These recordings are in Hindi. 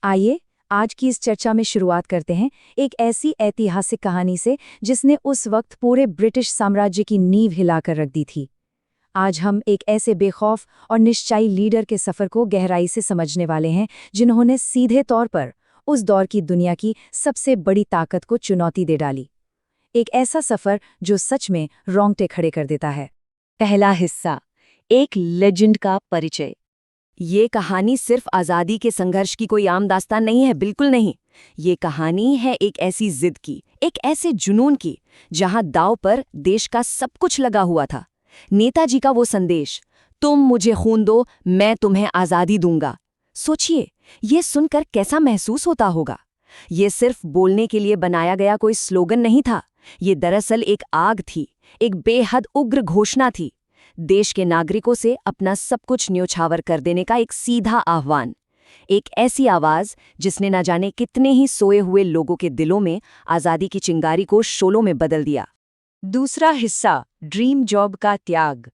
आइए आज की इस चर्चा में शुरुआत करते हैं एक ऐसी ऐतिहासिक कहानी से जिसने उस वक्त पूरे ब्रिटिश साम्राज्य की नींव हिलाकर रख दी थी। आज हम एक ऐसे बेखौफ और निश्चयी लीडर के सफ़र को गहराई से समझने वाले हैं जिन्होंने सीधे तौर पर उस दौर की दुनिया की सबसे बड़ी ताकत को चुनौती दे डाली। एक ऐसा सफ़र जो सच में रोंगटे खड़े कर देता है। पहला हिस्सा, एक लेजेंड का परिचय। ये कहानी सिर्फ आज़ादी के संघर्ष की कोई आम दास्तान नहीं है, बिल्कुल नहीं। ये कहानी है एक ऐसी जिद की, एक ऐसे जुनून की, जहां दांव पर देश का सब कुछ लगा हुआ था। नेताजी का वो संदेश, तुम मुझे खून दो, मैं तुम्हें आज़ादी दूंगा। सोचिए, ये सुनकर कैसा महसूस होता होगा। ये सिर्फ बोलने के लिए बनाया गया कोई स्लोगन नहीं था। ये दरअसल एक आग थी, एक बेहद उग्र घोषणा थी। देश के नागरिकों से अपना सब कुछ न्योछावर कर देने का एक सीधा आह्वान। एक ऐसी आवाज जिसने न जाने कितने ही सोए हुए लोगों के दिलों में आज़ादी की चिंगारी को शोलों में बदल दिया। दूसरा हिस्सा, ड्रीम जॉब का त्याग।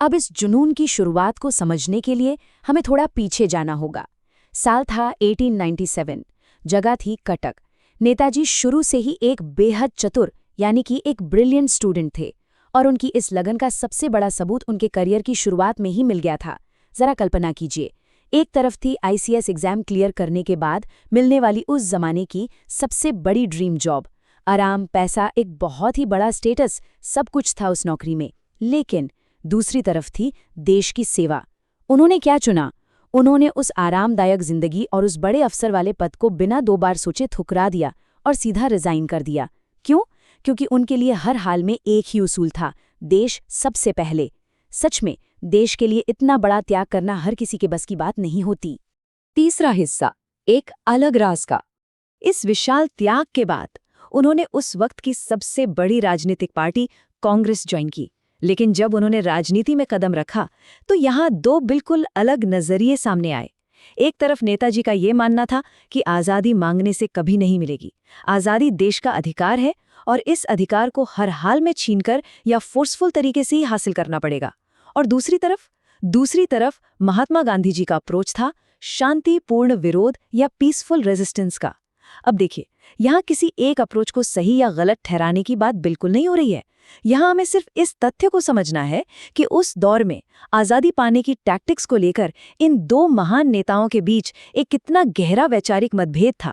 अब इस जुनून की शुरुआत को समझने के लिए हमें थोड़ा पीछे जाना होगा। साल था 1897, जगह थी कटक। नेताजी शुरू से ही एक बेहद चतुर यानी कि एक ब्रिलियंट स्टूडेंट थे और उनकी इस लगन का सबसे बड़ा सबूत उनके करियर की शुरुआत में ही मिल गया था। जरा कल्पना कीजिए, एक तरफ थी आईसीएस एग्जाम क्लियर करने के बाद मिलने वाली उस जमाने की सबसे बड़ी ड्रीम जॉब। आराम, पैसा, एक बहुत ही बड़ा स्टेटस, सब कुछ था उस नौकरी में। लेकिन दूसरी तरफ थी देश की सेवा। उन्होंने क्या चुना? उन्होंने उस आरामदायक जिंदगी और उस बड़े अफसर वाले पद को बिना 2 बार सोचे ठुकरा दिया और सीधा रिजाइन कर दिया। क्यों? क्योंकि उनके लिए हर हाल में एक ही उसूल था, देश सबसे पहले। सच में देश के लिए इतना बड़ा त्याग करना हर किसी के बस की बात नहीं होती। तीसरा हिस्सा, एक अलग राज का। इस विशाल त्याग के बाद उन्होंने उस वक्त की सबसे बड़ी राजनीतिक पार्टी कांग्रेस ज्वाइन की। लेकिन जब उन्होंने राजनीति में कदम रखा तो यहाँ 2 बिल्कुल अलग नजरिए सामने आए। एक तरफ नेताजी का ये मानना था कि आज़ादी मांगने से कभी नहीं मिलेगी। आज़ादी देश का अधिकार है और इस अधिकार को हर हाल में छीनकर या फोर्सफुल तरीके से ही हासिल करना पड़ेगा। और दूसरी तरफ महात्मा गांधी जी का अप्रोच था शांतिपूर्ण विरोध या पीसफुल रेजिस्टेंस का। अब देखिए, यहाँ किसी एक अप्रोच को सही या गलत ठहराने की बात बिल्कुल नहीं हो रही है। यहाँ हमें सिर्फ इस तथ्य को समझना है कि उस दौर में आज़ादी पाने की टैक्टिक्स को लेकर इन 2 महान नेताओं के बीच एक कितना गहरा वैचारिक मतभेद था।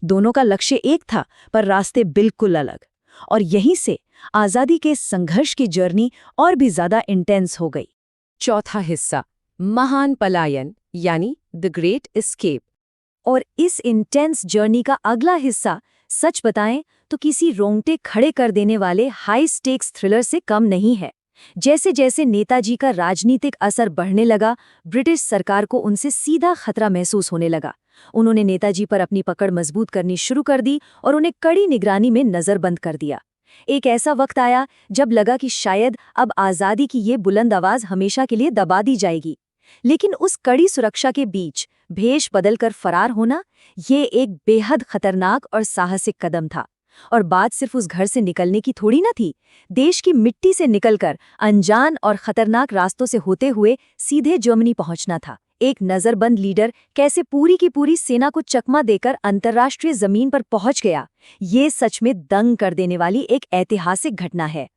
दोनों का लक्ष्य एक था, पर रास्ते बिल्कुल अलग। और यहीं से आज़ादी के संघर्ष की जर्नी और भी ज्यादा इंटेंस हो गई। चौथा हिस्सा, महान पलायन यानी द ग्रेट एस्केप। और इस इंटेंस जर्नी का अगला हिस्सा, सच बताएं तो किसी रोंगटे खड़े कर देने वाले हाई स्टेक्स थ्रिलर से कम नहीं है। जैसे जैसे नेताजी का राजनीतिक असर बढ़ने लगा, ब्रिटिश सरकार को उनसे सीधा खतरा महसूस होने लगा। उन्होंने नेताजी पर अपनी पकड़ मजबूत करनी शुरू कर दी और उन्हें कड़ी निगरानी में नजरबंद कर दिया। एक ऐसा वक्त आया जब लगा कि शायद अब आज़ादी की ये बुलंद आवाज हमेशा के लिए दबा दी जाएगी। लेकिन उस कड़ी सुरक्षा के बीच भेष बदलकर फरार होना, ये एक बेहद खतरनाक और साहसिक कदम था। और बात सिर्फ उस घर से निकलने की थोड़ी न थी। देश की मिट्टी से निकलकर अनजान और खतरनाक रास्तों से होते हुए सीधे जर्मनी पहुंचना था। एक नजरबंद लीडर कैसे पूरी की पूरी सेना को चकमा देकर अंतर्राष्ट्रीय जमीन पर पहुंच गया, ये सच में दंग कर देने वाली एक ऐतिहासिक घटना है।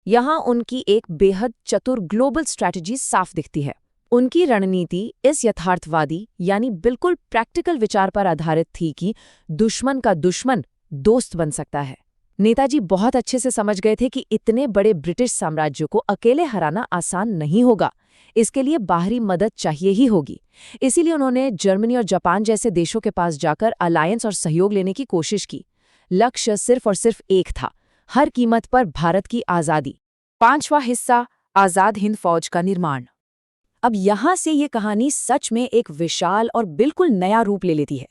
यहाँ उनकी एक बेहद चतुर ग्लोबल स्ट्रैटेजी साफ दिखती है। उनकी रणनीति इस यथार्थवादी यानी बिल्कुल प्रैक्टिकल विचार पर आधारित थी कि दुश्मन का दुश्मन दोस्त बन सकता है। नेताजी बहुत अच्छे से समझ गए थे कि इतने बड़े ब्रिटिश साम्राज्य को अकेले हराना आसान नहीं होगा। इसके लिए बाहरी मदद चाहिए ही होगी। इसीलिए उन्होंने जर्मनी और जापान जैसे देशों के पास जाकर अलायंस और सहयोग लेने की कोशिश की। लक्ष्य सिर्फ और सिर्फ एक था, हर कीमत पर भारत की आज़ादी। 5वां हिस्सा, आज़ाद हिंद फौज का निर्माण। अब यहाँ से ये कहानी सच में एक विशाल और बिल्कुल नया रूप ले लेती है।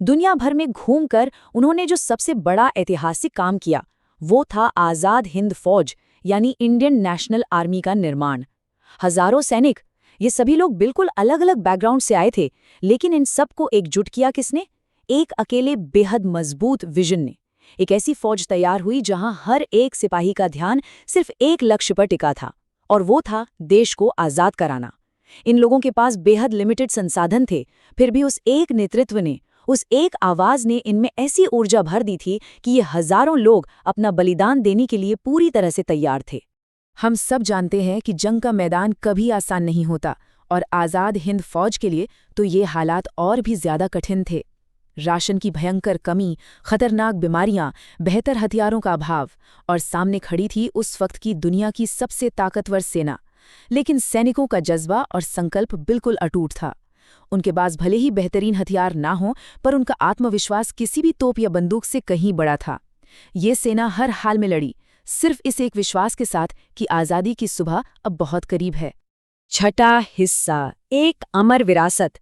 दुनिया भर में घूमकर उन्होंने जो सबसे बड़ा ऐतिहासिक काम किया, वो था आज़ाद हिंद फौज यानी इंडियन नेशनल आर्मी का निर्माण। हजारों सैनिक, ये सभी लोग बिल्कुल अलग अलग बैकग्राउंड से आए थे, लेकिन इन सबको एकजुट किया किसने? एक अकेले बेहद मजबूत विजन ने। एक ऐसी फौज तैयार हुई जहां हर एक सिपाही का ध्यान सिर्फ एक लक्ष्य पर टिका था, और वो था देश को आज़ाद कराना। इन लोगों के पास बेहद लिमिटेड संसाधन थे, फिर भी उस एक नेतृत्व ने, उस एक आवाज ने इनमें ऐसी ऊर्जा भर दी थी कि ये हजारों लोग अपना बलिदान देने के लिए पूरी तरह से तैयार थे। हम सब जानते हैं कि जंग का मैदान कभी आसान नहीं होता, और आज़ाद हिंद फौज के लिए तो ये हालात और भी ज्यादा कठिन थे। राशन की भयंकर कमी, खतरनाक बीमारियां, बेहतर हथियारों का अभाव, और सामने खड़ी थी उस वक्त की दुनिया की सबसे ताकतवर सेना। लेकिन सैनिकों का जज्बा और संकल्प बिल्कुल अटूट था। उनके पास भले ही बेहतरीन हथियार ना हों, पर उनका आत्मविश्वास किसी भी तोप या बंदूक से कहीं बड़ा था। ये सेना हर हाल में लड़ी, सिर्फ इस एक विश्वास के साथ कि आज़ादी की सुबह अब बहुत करीब है। छठा हिस्सा, एक अमर विरासत।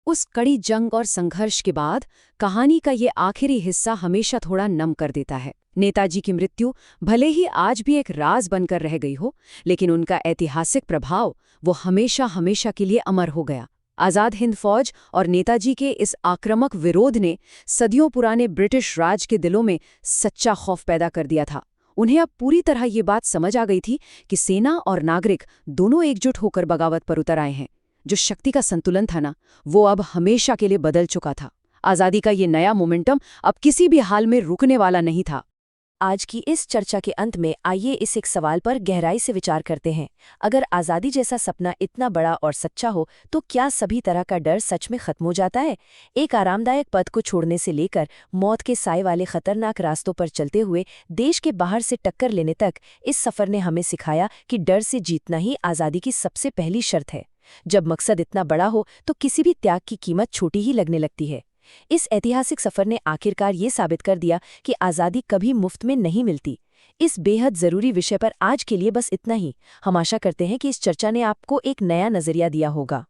उस कड़ी जंग और संघर्ष के बाद कहानी का ये आखिरी हिस्सा हमेशा थोड़ा नम कर देता है। नेताजी की मृत्यु भले ही आज भी एक राज बनकर रह गई हो, लेकिन उनका ऐतिहासिक प्रभाव वो हमेशा हमेशा के लिए अमर हो गया। आज़ाद हिंद फौज और नेताजी के इस आक्रामक विरोध ने सदियों पुराने ब्रिटिश राज के दिलों में सच्चा खौफ पैदा कर दिया था। उन्हें अब पूरी तरह ये बात समझ आ गई थी कि सेना और नागरिक दोनों एकजुट होकर बगावत पर उतर आए हैं। जो शक्ति का संतुलन था ना, वो अब हमेशा के लिए बदल चुका था। आज़ादी का ये नया मोमेंटम अब किसी भी हाल में रुकने वाला नहीं था। आज की इस चर्चा के अंत में आइए इस एक सवाल पर गहराई से विचार करते हैं। अगर आज़ादी जैसा सपना इतना बड़ा और सच्चा हो, तो क्या सभी तरह का डर सच में खत्म हो जाता है? एक आरामदायक पद को छोड़ने से लेकर मौत के साए वाले खतरनाक रास्तों पर चलते हुए देश के बाहर से टक्कर लेने तक, इस सफ़र ने हमें सिखाया कि डर से जीतना ही आज़ादी की सबसे पहली शर्त है। जब मकसद इतना बड़ा हो तो किसी भी त्याग की कीमत छोटी ही लगने लगती है। इस ऐतिहासिक सफर ने आखिरकार ये साबित कर दिया कि आज़ादी कभी मुफ्त में नहीं मिलती। इस बेहद ज़रूरी विषय पर आज के लिए बस इतना ही। हम आशा करते हैं कि इस चर्चा ने आपको एक नया नज़रिया दिया होगा।